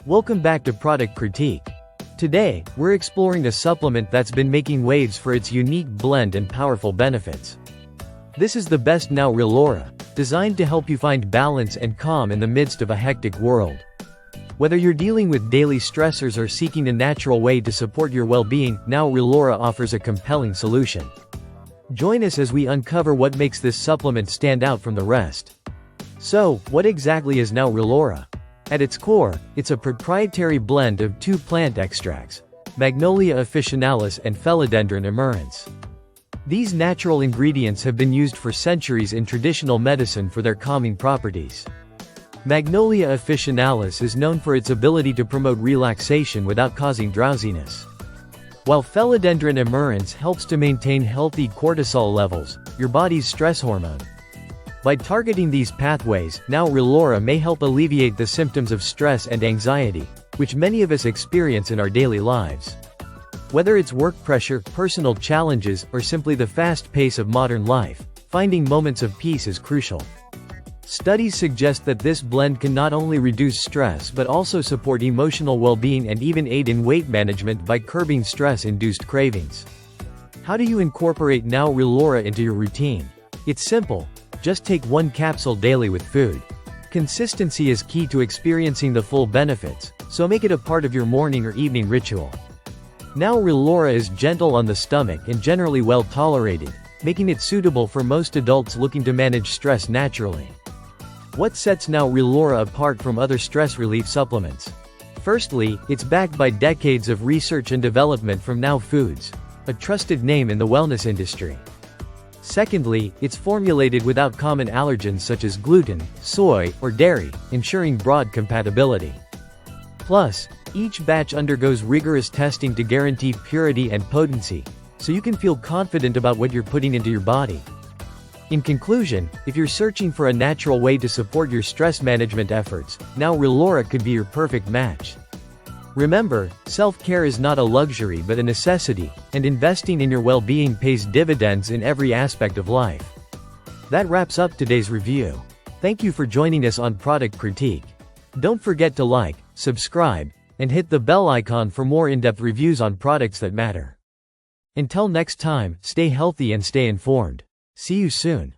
Welcome back to Product Critique. Today, we're exploring a supplement that's been making waves for its unique blend and powerful benefits. This is the best Now Relora, designed to help you find balance and calm in the midst of a hectic world. Whether you're dealing with daily stressors or seeking a natural way to support your well-being, Now Relora offers a compelling solution. Join us as we uncover what makes this supplement stand out from the rest. So, what exactly is Now Relora? At its core, it's a proprietary blend of two plant extracts, Magnolia officinalis and Philodendron immerans. These natural ingredients have been used for centuries in traditional medicine for their calming properties. Magnolia officinalis is known for its ability to promote relaxation without causing drowsiness, while Philodendron immerans helps to maintain healthy cortisol levels, your body's stress hormone. By targeting these pathways, Now Relora may help alleviate the symptoms of stress and anxiety, which many of us experience in our daily lives. Whether it's work pressure, personal challenges, or simply the fast pace of modern life, finding moments of peace is crucial. Studies suggest that this blend can not only reduce stress but also support emotional well-being and even aid in weight management by curbing stress-induced cravings. How do you incorporate Now Relora into your routine? It's simple. Just take one capsule daily with food. Consistency is key to experiencing the full benefits, so make it a part of your morning or evening ritual. Now Relora is gentle on the stomach and generally well tolerated, making it suitable for most adults looking to manage stress naturally. What sets Now Relora apart from other stress relief supplements? Firstly, it's backed by decades of research and development from Now Foods, a trusted name in the wellness industry. Secondly, it's formulated without common allergens such as gluten, soy, or dairy, ensuring broad compatibility. Plus, each batch undergoes rigorous testing to guarantee purity and potency, so you can feel confident about what you're putting into your body. In conclusion, if you're searching for a natural way to support your stress management efforts, Now Relora could be your perfect match. Remember, self-care is not a luxury but a necessity, and investing in your well-being pays dividends in every aspect of life. That wraps up today's review. Thank you for joining us on Product Critique. Don't forget to like, subscribe, and hit the bell icon for more in-depth reviews on products that matter. Until next time, stay healthy and stay informed. See you soon.